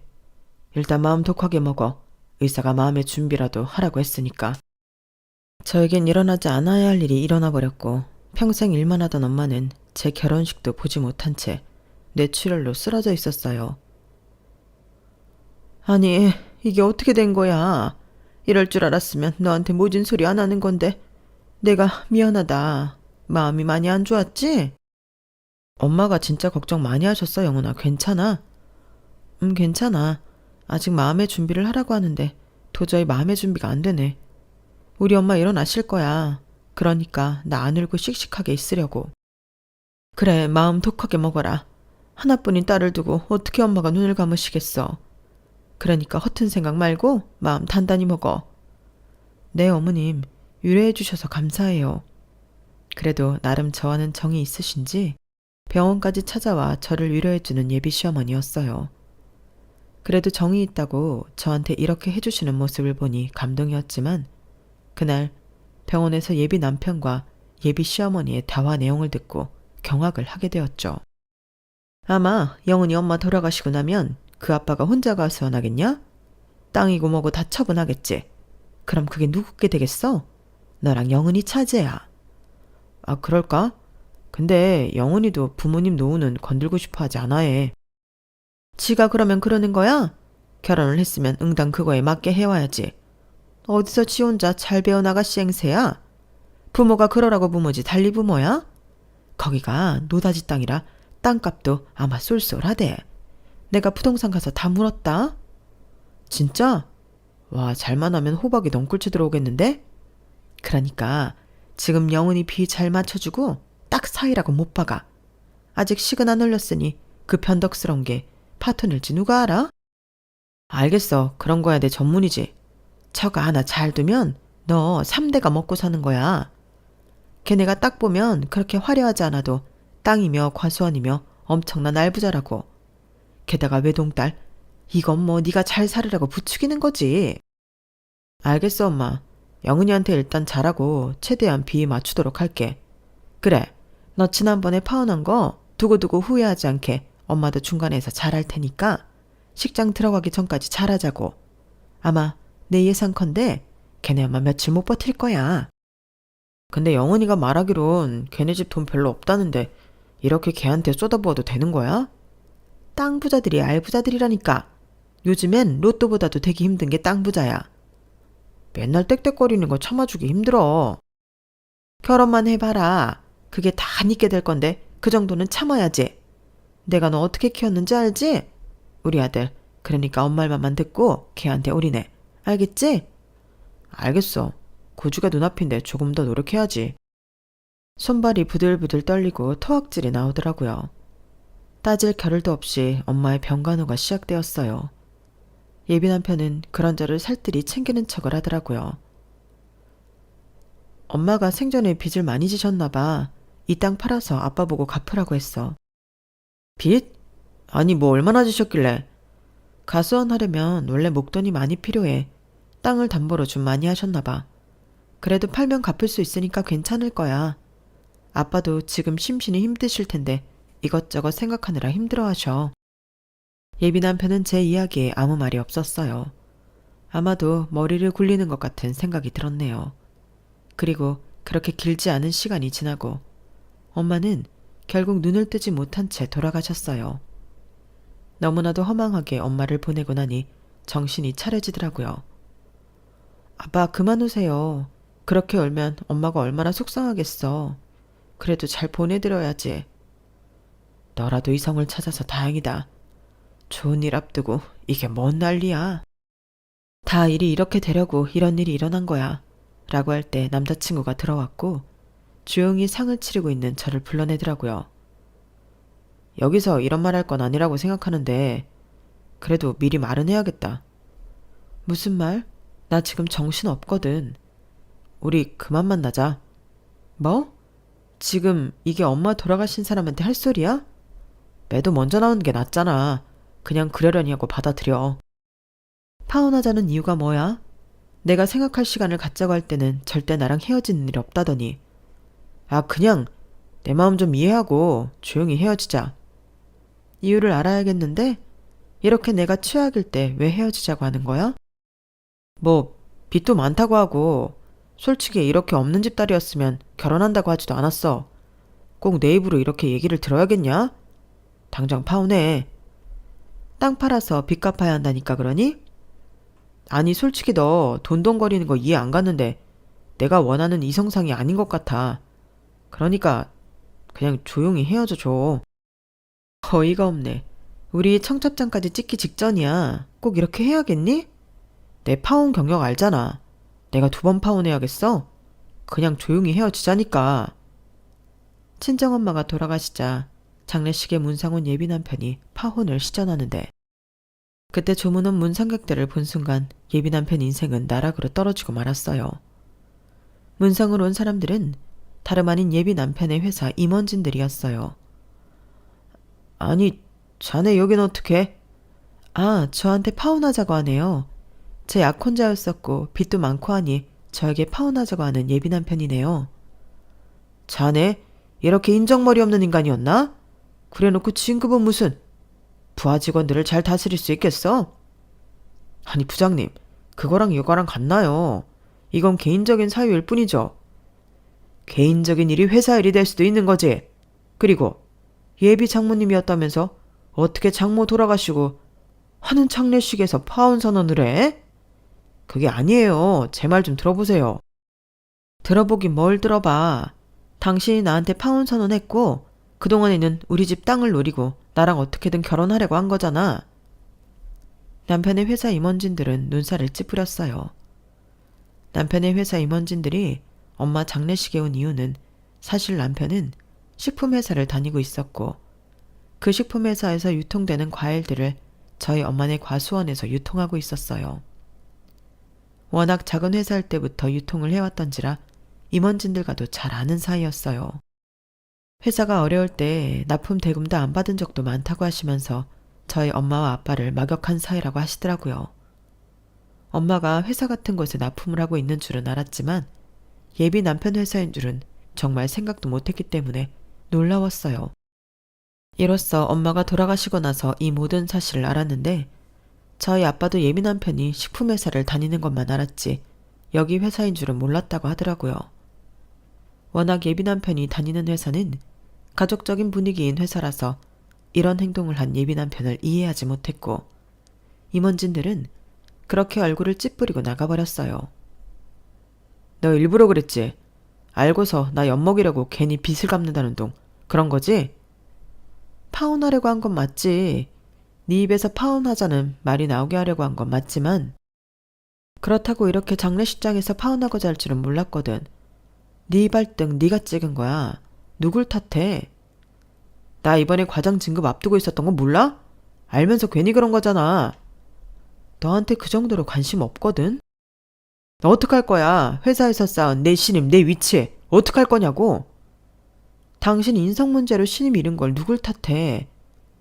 일단 마음 독하게 먹어. 의사가 마음의 준비라도 하라고 했으니까. 저에겐 일어나지 않아야 할 일이 일어나 버렸고 평생 일만 하던 엄마는 제 결혼식도 보지 못한 채 뇌출혈로 쓰러져 있었어요. 아니, 이게 어떻게 된 거야? 이럴 줄 알았으면 너한테 모진 소리 안 하는 건데 내가 미안하다. 마음이 많이 안 좋았지? 엄마가 진짜 걱정 많이 하셨어, 영훈아. 괜찮아? 괜찮아. 아직 마음의 준비를 하라고 하는데 도저히 마음의 준비가 안 되네. 우리 엄마 일어나실 거야. 그러니까 나 안 울고 씩씩하게 있으려고. 그래, 마음 독하게 먹어라. 하나뿐인 딸을 두고 어떻게 엄마가 눈을 감으시겠어. 그러니까 허튼 생각 말고 마음 단단히 먹어. 네, 어머님. 유래해 주셔서 감사해요. 그래도 나름 저와는 정이 있으신지 병원까지 찾아와 저를 위로해주는 예비 시어머니였어요. 그래도 정이 있다고 저한테 이렇게 해주시는 모습을 보니 감동이었지만 그날 병원에서 예비 남편과 예비 시어머니의 대화 내용을 듣고 경악을 하게 되었죠. 아마 영훈이 엄마 돌아가시고 나면 그 아빠가 혼자 가서 원하겠냐? 땅이고 뭐고 다 처분하겠지. 그럼 그게 누구게 되겠어? 너랑 영훈이 차지야. 아, 그럴까? 근데 영훈이도 부모님 노후는 건들고 싶어 하지 않아 해. 지가 그러면 그러는 거야? 결혼을 했으면 응당 그거에 맞게 해와야지. 어디서 지 혼자 잘 배워나가 시행세야? 부모가 그러라고 부모지 달리 부모야? 거기가 노다지 땅이라 땅값도 아마 쏠쏠하대. 내가 부동산 가서 다 물었다. 진짜? 와, 잘만 하면 호박이 넝굴째 들어오겠는데? 그러니까 지금 영훈이 비 잘 맞춰주고 딱 사이라고 못 박아. 아직 식은 안 올렸으니 그 변덕스러운 게 파토낼지 누가 알아? 알겠어. 그런 거야 내 전문이지. 처가 하나 잘 두면 너 3대가 먹고 사는 거야. 걔네가 딱 보면 그렇게 화려하지 않아도 땅이며 과수원이며 엄청난 알부자라고. 게다가 외동딸, 이건 뭐 네가 잘 살으라고 부추기는 거지. 알겠어, 엄마. 영은이한테 일단 잘하고 최대한 비위 맞추도록 할게. 그래, 너 지난번에 파혼한 거 두고두고 후회하지 않게 엄마도 중간에서 잘할 테니까 식장 들어가기 전까지 잘하자고. 아마 내 예상컨대 걔네 엄마 며칠 못 버틸 거야. 근데 영은이가 말하기론 걔네 집 돈 별로 없다는데 이렇게 걔한테 쏟아부어도 되는 거야? 땅 부자들이 알 부자들이라니까. 요즘엔 로또보다도 되기 힘든 게 땅 부자야. 맨날 떽떽거리는 거 참아주기 힘들어. 결혼만 해봐라. 그게 다 니게 될 건데 그 정도는 참아야지. 내가 너 어떻게 키웠는지 알지? 우리 아들. 그러니까 엄마 말만 듣고 걔한테 올인해. 알겠지? 알겠어. 고주가 눈앞인데 조금 더 노력해야지. 손발이 부들부들 떨리고 토악질이 나오더라고요. 따질 겨를도 없이 엄마의 병간호가 시작되었어요. 예비 남편은 그런 저를 살뜰히 챙기는 척을 하더라고요. 엄마가 생전에 빚을 많이 지셨나 봐. 이 땅 팔아서 아빠 보고 갚으라고 했어. 빚? 아니 뭐 얼마나 지셨길래. 가수원 하려면 원래 목돈이 많이 필요해. 땅을 담보로 좀 많이 하셨나 봐. 그래도 팔면 갚을 수 있으니까 괜찮을 거야. 아빠도 지금 심신이 힘드실 텐데 이것저것 생각하느라 힘들어하셔. 예비 남편은 제 이야기에 아무 말이 없었어요. 아마도 머리를 굴리는 것 같은 생각이 들었네요. 그리고 그렇게 길지 않은 시간이 지나고 엄마는 결국 눈을 뜨지 못한 채 돌아가셨어요. 너무나도 허망하게 엄마를 보내고 나니 정신이 차려지더라고요. 아빠 그만 오세요. 그렇게 울면 엄마가 얼마나 속상하겠어. 그래도 잘 보내드려야지. 너라도 이성을 찾아서 다행이다. 좋은 일 앞두고 이게 뭔 난리야. 다 일이 이렇게 되려고 이런 일이 일어난 거야. 라고 할 때 남자친구가 들어왔고 조용히 상을 치르고 있는 저를 불러내더라고요. 여기서 이런 말 할 건 아니라고 생각하는데 그래도 미리 말은 해야겠다. 무슨 말? 나 지금 정신 없거든. 우리 그만 만나자. 뭐? 지금 이게 엄마 돌아가신 사람한테 할 소리야? 매도 먼저 나오는 게 낫잖아. 그냥 그러려니 하고 받아들여. 파혼하자는 이유가 뭐야? 내가 생각할 시간을 갖자고 할 때는 절대 나랑 헤어지는 일 없다더니. 아, 그냥 내 마음 좀 이해하고 조용히 헤어지자. 이유를 알아야겠는데 이렇게 내가 최악일 때 왜 헤어지자고 하는 거야? 뭐 빚도 많다고 하고 솔직히 이렇게 없는 집 딸이었으면 결혼한다고 하지도 않았어. 꼭 내 입으로 이렇게 얘기를 들어야겠냐? 당장 파혼해. 땅 팔아서 빚 갚아야 한다니까 그러니? 아니 솔직히 너 돈돈거리는 거 이해 안 갔는데 내가 원하는 이성상이 아닌 것 같아. 그러니까 그냥 조용히 헤어져 줘. 어이가 없네. 우리 청첩장까지 찍기 직전이야. 꼭 이렇게 해야겠니? 내 파혼 경력 알잖아. 내가 2번 파혼해야겠어? 그냥 조용히 헤어지자니까. 친정엄마가 돌아가시자 장례식에 문상훈 예비 남편이 파혼을 시전하는데 그때 조문은 문상객들을 본 순간 예비 남편 인생은 나락으로 떨어지고 말았어요. 문상으로 온 사람들은 다름 아닌 예비 남편의 회사 임원진들이었어요. 아니, 자네 여긴 어떻게? 아, 저한테 파혼하자고 하네요. 제 약혼자였었고 빚도 많고 하니 저에게 파혼하자고 하는 예비 남편이네요. 자네 이렇게 인정머리 없는 인간이었나? 그래놓고 진급은 무슨 부하 직원들을 잘 다스릴 수 있겠어? 아니 부장님, 그거랑 이거랑 같나요? 이건 개인적인 사유일 뿐이죠. 개인적인 일이 회사 일이 될 수도 있는 거지. 그리고 예비 장모님이었다면서 어떻게 장모 돌아가시고 하는 장례식에서 파혼 선언을 해? 그게 아니에요. 제 말 좀 들어보세요. 들어보긴 뭘 들어봐. 당신이 나한테 파혼 선언했고 그동안에는 우리 집 땅을 노리고 나랑 어떻게든 결혼하려고 한 거잖아. 남편의 회사 임원진들은 눈살을 찌푸렸어요. 남편의 회사 임원진들이 엄마 장례식에 온 이유는 사실 남편은 식품회사를 다니고 있었고 그 식품회사에서 유통되는 과일들을 저희 엄마네 과수원에서 유통하고 있었어요. 워낙 작은 회사일 때부터 유통을 해왔던지라 임원진들과도 잘 아는 사이였어요. 회사가 어려울 때 납품 대금도 안 받은 적도 많다고 하시면서 저희 엄마와 아빠를 막역한 사이라고 하시더라고요. 엄마가 회사 같은 곳에 납품을 하고 있는 줄은 알았지만 예비 남편 회사인 줄은 정말 생각도 못했기 때문에 놀라웠어요. 이로써 엄마가 돌아가시고 나서 이 모든 사실을 알았는데 저희 아빠도 예비 남편이 식품회사를 다니는 것만 알았지 여기 회사인 줄은 몰랐다고 하더라고요. 워낙 예비 남편이 다니는 회사는 가족적인 분위기인 회사라서 이런 행동을 한 예비 남편을 이해하지 못했고 임원진들은 그렇게 얼굴을 찌푸리고 나가버렸어요. 너 일부러 그랬지? 알고서 나 엿먹이려고 괜히 빚을 갚는다는 둥 그런 거지? 파혼하려고 한 건 맞지. 네 입에서 파혼하자는 말이 나오게 하려고 한 건 맞지만 그렇다고 이렇게 장례식장에서 파혼하고자 할 줄은 몰랐거든. 네 발등 네가 찍은 거야. 누굴 탓해? 나 이번에 과장 진급 앞두고 있었던 거 몰라? 알면서 괜히 그런 거잖아. 너한테 그 정도로 관심 없거든? 너 어떡할 거야? 회사에서 쌓은 내 신임, 내 위치 어떡할 거냐고? 당신 인성 문제로 신임 잃은 걸 누굴 탓해?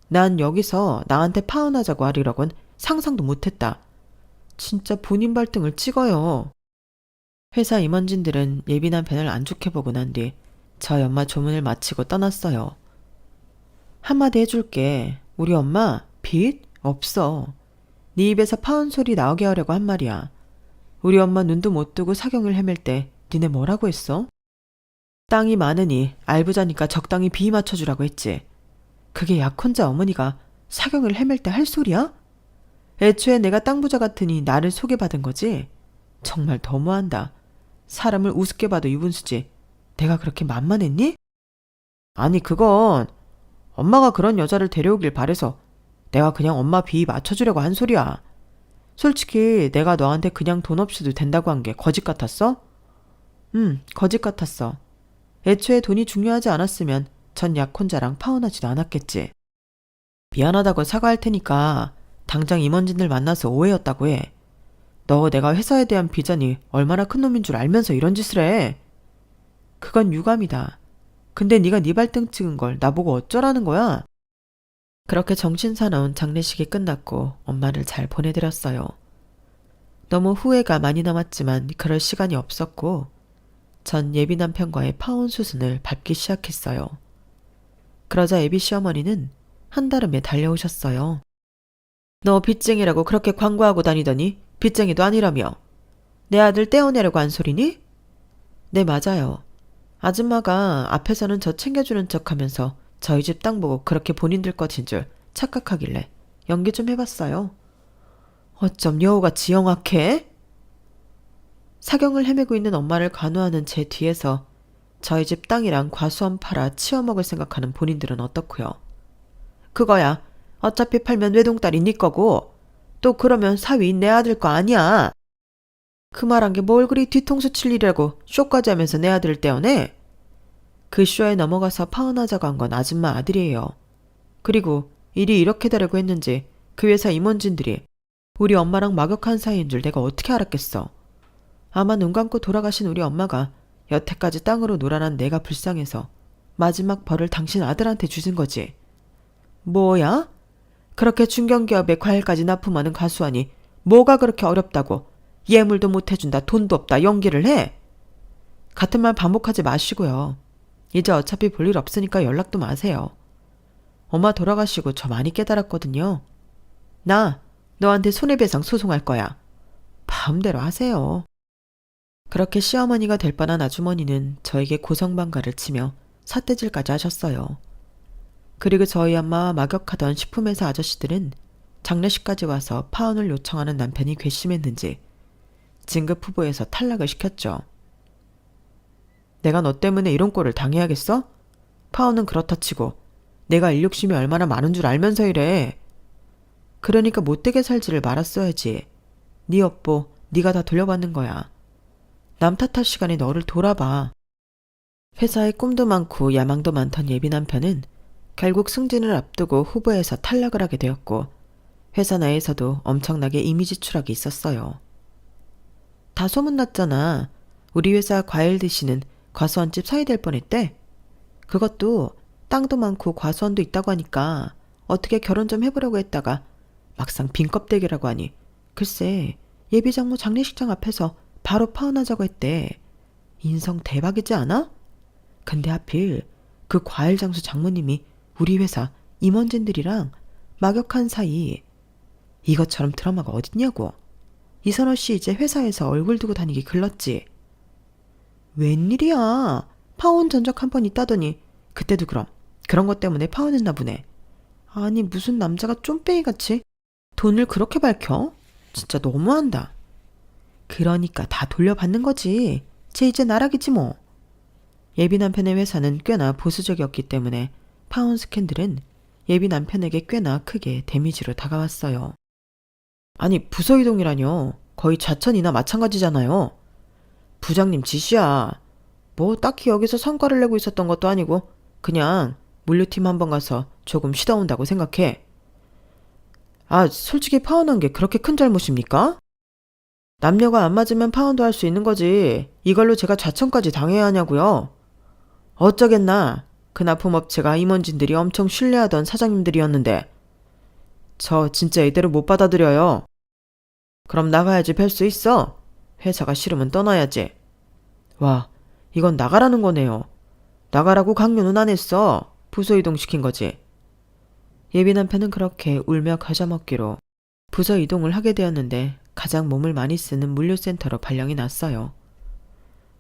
난 여기서 나한테 파혼하자고 하리라곤 상상도 못했다. 진짜 본인 발등을 찍어요. 회사 임원진들은 예비 남편을 안 좋게 보고 난 뒤 저희 엄마 조문을 마치고 떠났어요. 한마디 해줄게. 우리 엄마 빚 없어. 네 입에서 파혼 소리 나오게 하려고 한 말이야. 우리 엄마 눈도 못 뜨고 사경을 헤맬 때 니네 뭐라고 했어? 땅이 많으니 알부자니까 적당히 비 맞춰주라고 했지. 그게 약혼자 어머니가 사경을 헤맬 때 할 소리야? 애초에 내가 땅 부자 같으니 나를 소개받은 거지? 정말 너무한다. 사람을 우습게 봐도 유분수지. 내가 그렇게 만만했니? 아니 그건 엄마가 그런 여자를 데려오길 바래서 내가 그냥 엄마 비 맞춰주려고 한 소리야. 솔직히 내가 너한테 그냥 돈 없이도 된다고 한 게 거짓 같았어? 거짓 같았어. 애초에 돈이 중요하지 않았으면 전 약혼자랑 파혼하지도 않았겠지. 미안하다고 사과할 테니까 당장 임원진들 만나서 오해였다고 해. 너 내가 회사에 대한 비전이 얼마나 큰 놈인 줄 알면서 이런 짓을 해. 그건 유감이다. 근데 네가 네 발등 찍은 걸 나보고 어쩌라는 거야? 그렇게 정신사나운 장례식이 끝났고 엄마를 잘 보내드렸어요. 너무 후회가 많이 남았지만 그럴 시간이 없었고 전 예비 남편과의 파혼 수순을 밟기 시작했어요. 그러자 예비 시어머니는 한달음에 달려오셨어요. 너 빚쟁이라고 그렇게 광고하고 다니더니 빚쟁이도 아니라며. 내 아들 떼어내려고 한 소리니? 네, 맞아요. 아줌마가 앞에서는 저 챙겨주는 척하면서 저희 집 땅 보고 그렇게 본인들 것인 줄 착각하길래 연기 좀 해봤어요. 어쩜 여우같이 영악해? 사경을 헤매고 있는 엄마를 간호하는 제 뒤에서 저희 집 땅이랑 과수원 팔아 치워먹을 생각하는 본인들은 어떻고요? 그거야. 어차피 팔면 외동딸이 네 거고 또 그러면 사위 내 아들 거 아니야. 그 말한 게 뭘 그리 뒤통수 칠 일이라고 쇼까지 하면서 내 아들을 떼어내? 그 쇼에 넘어가서 파혼하자고 한 건 아줌마 아들이에요. 그리고 일이 이렇게 되려고 했는지 그 회사 임원진들이 우리 엄마랑 막역한 사이인 줄 내가 어떻게 알았겠어. 아마 눈 감고 돌아가신 우리 엄마가 여태까지 땅으로 놀아난 내가 불쌍해서 마지막 벌을 당신 아들한테 주신 거지. 뭐야? 그렇게 중견기업에 과일까지 납품하는 가수하니 뭐가 그렇게 어렵다고 예물도 못 해준다 돈도 없다 연기를 해? 같은 말 반복하지 마시고요. 이제 어차피 볼 일 없으니까 연락도 마세요. 엄마 돌아가시고 저 많이 깨달았거든요. 나 너한테 손해배상 소송할 거야. 마음대로 하세요. 그렇게 시어머니가 될 뻔한 아주머니는 저에게 고성방가를 치며 삿대질까지 하셨어요. 그리고 저희 엄마와 막역하던 식품회사 아저씨들은 장례식까지 와서 파혼을 요청하는 남편이 괘씸했는지 진급 후보에서 탈락을 시켰죠. 내가 너 때문에 이런 꼴을 당해야겠어? 파혼은 그렇다 치고 내가 일욕심이 얼마나 많은 줄 알면서 이래. 그러니까 못되게 살지를 말았어야지. 네 여보, 네가 다 돌려받는 거야. 남 탓할 시간에 너를 돌아봐. 회사에 꿈도 많고 야망도 많던 예비 남편은 결국 승진을 앞두고 후보에서 탈락을 하게 되었고 회사 내에서도 엄청나게 이미지 추락이 있었어요. 다 소문났잖아. 우리 회사 과일 드시는 과수원집 사이 될 뻔했대. 그것도 땅도 많고 과수원도 있다고 하니까 어떻게 결혼 좀 해보려고 했다가 막상 빈껍데기라고 하니 글쎄 예비장모 장례식장 앞에서 바로 파혼하자고 했대. 인성 대박이지 않아? 근데 하필 그 과일 장수 장모님이 우리 회사 임원진들이랑 막역한 사이. 이것처럼 드라마가 어딨냐고. 이선호 씨 이제 회사에서 얼굴 두고 다니기 글렀지. 웬일이야. 파혼 전적 한 번 있다더니 그때도 그런 것 때문에 파혼했나 보네. 아니 무슨 남자가 쫌빼기같이 돈을 그렇게 밝혀? 진짜 너무한다. 그러니까 다 돌려받는 거지. 쟤 이제 나락이지 뭐. 예비 남편의 회사는 꽤나 보수적이었기 때문에 파혼 스캔들은 예비 남편에게 꽤나 크게 데미지로 다가왔어요. 아니 부서 이동이라뇨. 거의 좌천이나 마찬가지잖아요. 부장님 지시야. 뭐 딱히 여기서 성과를 내고 있었던 것도 아니고 그냥 물류팀 한번 가서 조금 쉬다 온다고 생각해. 아 솔직히 파혼한 게 그렇게 큰 잘못입니까? 남녀가 안 맞으면 파혼도 할 수 있는 거지. 이걸로 제가 좌천까지 당해야 하냐고요. 어쩌겠나. 그 납품업체가 임원진들이 엄청 신뢰하던 사장님들이었는데 저 진짜 이대로 못 받아들여요. 그럼 나가야지 뵐 수 있어. 회사가 싫으면 떠나야지. 와, 이건 나가라는 거네요. 나가라고 강요는 안 했어. 부서 이동시킨 거지. 예비 남편은 그렇게 울며 과자 먹기로 부서 이동을 하게 되었는데 가장 몸을 많이 쓰는 물류센터로 발령이 났어요.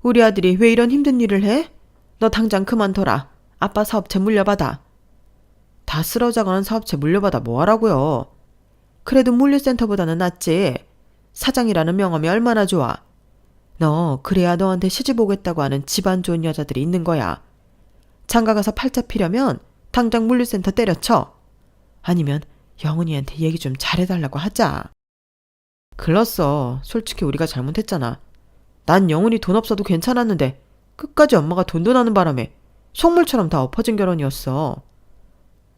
우리 아들이 왜 이런 힘든 일을 해? 너 당장 그만둬라. 아빠 사업체 물려받아. 다 쓰러져가는 사업체 물려받아 뭐하라고요? 그래도 물류센터보다는 낫지. 사장이라는 명함이 얼마나 좋아. 너 그래야 너한테 시집 오겠다고 하는 집안 좋은 여자들이 있는 거야. 장가가서 팔자 피려면 당장 물류센터 때려쳐. 아니면 영훈이한테 얘기 좀 잘해달라고 하자. 글렀어. 솔직히 우리가 잘못했잖아. 난 영훈이 돈 없어도 괜찮았는데 끝까지 엄마가 돈도 나는 바람에 속물처럼 다 엎어진 결혼이었어.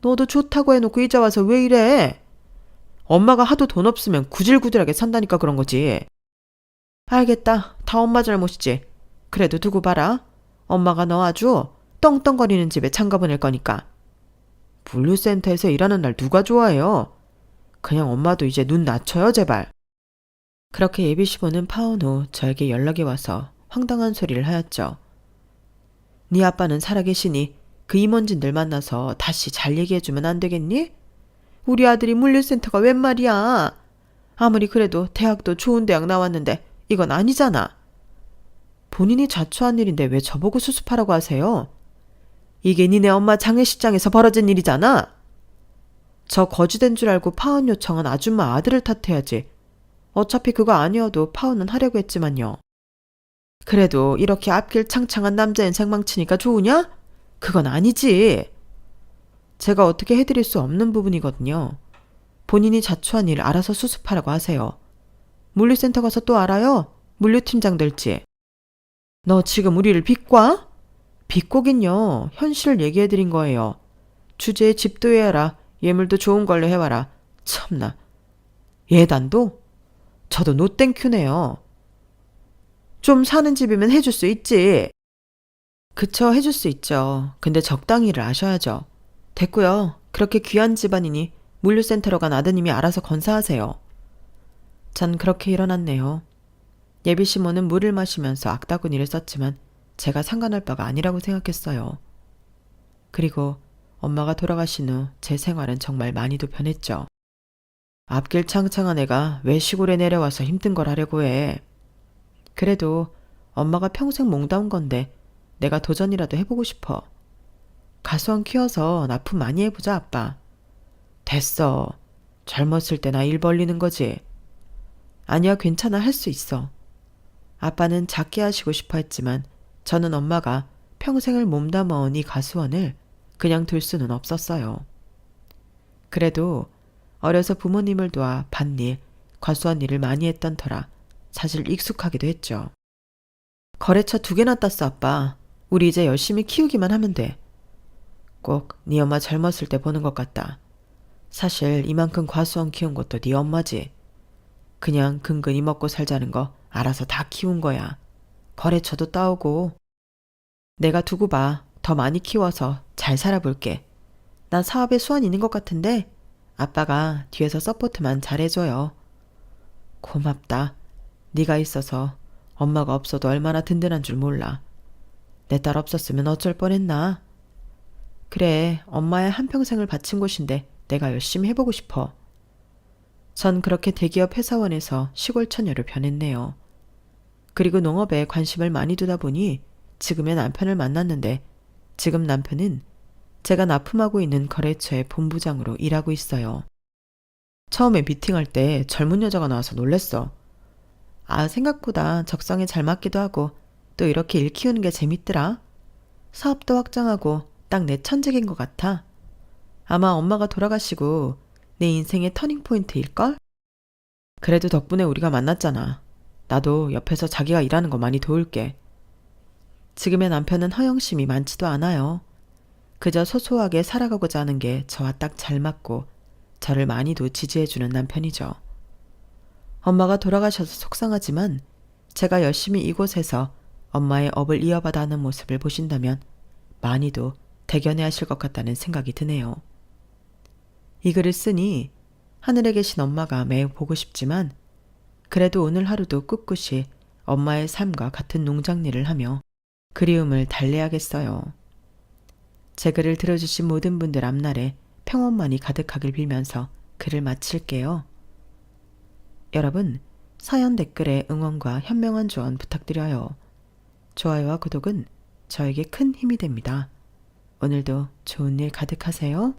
너도 좋다고 해놓고 이제 와서 왜 이래? 엄마가 하도 돈 없으면 구질구질하게 산다니까 그런 거지. 알겠다. 다 엄마 잘못이지. 그래도 두고 봐라. 엄마가 너 아주 떵떵거리는 집에 장가 보낼 거니까. 물류센터에서 일하는 날 누가 좋아해요? 그냥 엄마도 이제 눈 낮춰요 제발. 그렇게 예비시보는 파혼 후 저에게 연락이 와서 황당한 소리를 하였죠. 네 아빠는 살아계시니 그 임원진들 만나서 다시 잘 얘기해주면 안 되겠니? 우리 아들이 물류센터가 웬 말이야. 아무리 그래도 대학도 좋은 대학 나왔는데 이건 아니잖아. 본인이 자초한 일인데 왜 저보고 수습하라고 하세요? 이게 니네 엄마 장례식장에서 벌어진 일이잖아. 저 거지된 줄 알고 파혼 요청한 아줌마 아들을 탓해야지. 어차피 그거 아니어도 파혼은 하려고 했지만요. 그래도 이렇게 앞길 창창한 남자 인생 망치니까 좋으냐? 그건 아니지. 제가 어떻게 해드릴 수 없는 부분이거든요. 본인이 자초한 일 알아서 수습하라고 하세요. 물류센터 가서 또 알아요? 물류팀장 될지. 너 지금 우리를 비꼬아? 비꼬긴요. 현실을 얘기해드린 거예요. 주제에 집도 해야라. 예물도 좋은 걸로 해와라. 참나. 예단도? 저도 노땡큐네요. 좀 사는 집이면 해줄 수 있지. 그쵸, 해줄 수 있죠. 근데 적당히를 아셔야죠. 됐고요. 그렇게 귀한 집안이니 물류센터로 간 아드님이 알아서 건사하세요. 전 그렇게 일어났네요. 예비시모는 물을 마시면서 악다구니를 썼지만 제가 상관할 바가 아니라고 생각했어요. 그리고 엄마가 돌아가신 후 제 생활은 정말 많이도 변했죠. 앞길 창창한 애가 왜 시골에 내려와서 힘든 걸 하려고 해. 그래도 엄마가 평생 몽다운 건데 내가 도전이라도 해보고 싶어. 가수원 키워서 납품 많이 해보자 아빠. 됐어. 젊었을 때나 일 벌리는 거지. 아니야 괜찮아 할 수 있어. 아빠는 작게 하시고 싶어 했지만 저는 엄마가 평생을 몸담아온 이 가수원을 그냥 둘 수는 없었어요. 그래도 어려서 부모님을 도와 밭일, 과수원 일을 많이 했던 터라 사실 익숙하기도 했죠. 거래처 2개나 땄어 아빠. 우리 이제 열심히 키우기만 하면 돼. 꼭 네 엄마 젊었을 때 보는 것 같다. 사실 이만큼 과수원 키운 것도 네 엄마지. 그냥 근근히 먹고 살자는 거 알아서 다 키운 거야. 거래처도 따오고. 내가 두고 봐. 더 많이 키워서 잘 살아볼게. 난 사업에 수완 있는 것 같은데 아빠가 뒤에서 서포트만 잘해줘요. 고맙다. 네가 있어서 엄마가 없어도 얼마나 든든한 줄 몰라. 내 딸 없었으면 어쩔 뻔했나. 그래, 엄마의 한평생을 바친 곳인데 내가 열심히 해보고 싶어. 전 그렇게 대기업 회사원에서 시골 처녀로 변했네요. 그리고 농업에 관심을 많이 두다 보니 지금의 남편을 만났는데 지금 남편은 제가 납품하고 있는 거래처의 본부장으로 일하고 있어요. 처음에 미팅할 때 젊은 여자가 나와서 놀랬어. 아, 생각보다 적성에 잘 맞기도 하고 또 이렇게 일 키우는 게 재밌더라. 사업도 확장하고 딱 내 천직인 것 같아. 아마 엄마가 돌아가시고 내 인생의 터닝포인트일걸? 그래도 덕분에 우리가 만났잖아. 나도 옆에서 자기가 일하는 거 많이 도울게. 지금의 남편은 허영심이 많지도 않아요. 그저 소소하게 살아가고자 하는 게 저와 딱 잘 맞고 저를 많이도 지지해주는 남편이죠. 엄마가 돌아가셔서 속상하지만 제가 열심히 이곳에서 엄마의 업을 이어받아 하는 모습을 보신다면 많이도 대견해 하실 것 같다는 생각이 드네요. 이 글을 쓰니 하늘에 계신 엄마가 매우 보고 싶지만 그래도 오늘 하루도 꿋꿋이 엄마의 삶과 같은 농장일을 하며 그리움을 달래야겠어요. 제 글을 들어주신 모든 분들 앞날에 평온만이 가득하길 빌면서 글을 마칠게요. 여러분, 사연 댓글에 응원과 현명한 조언 부탁드려요. 좋아요와 구독은 저에게 큰 힘이 됩니다. 오늘도 좋은 일 가득하세요.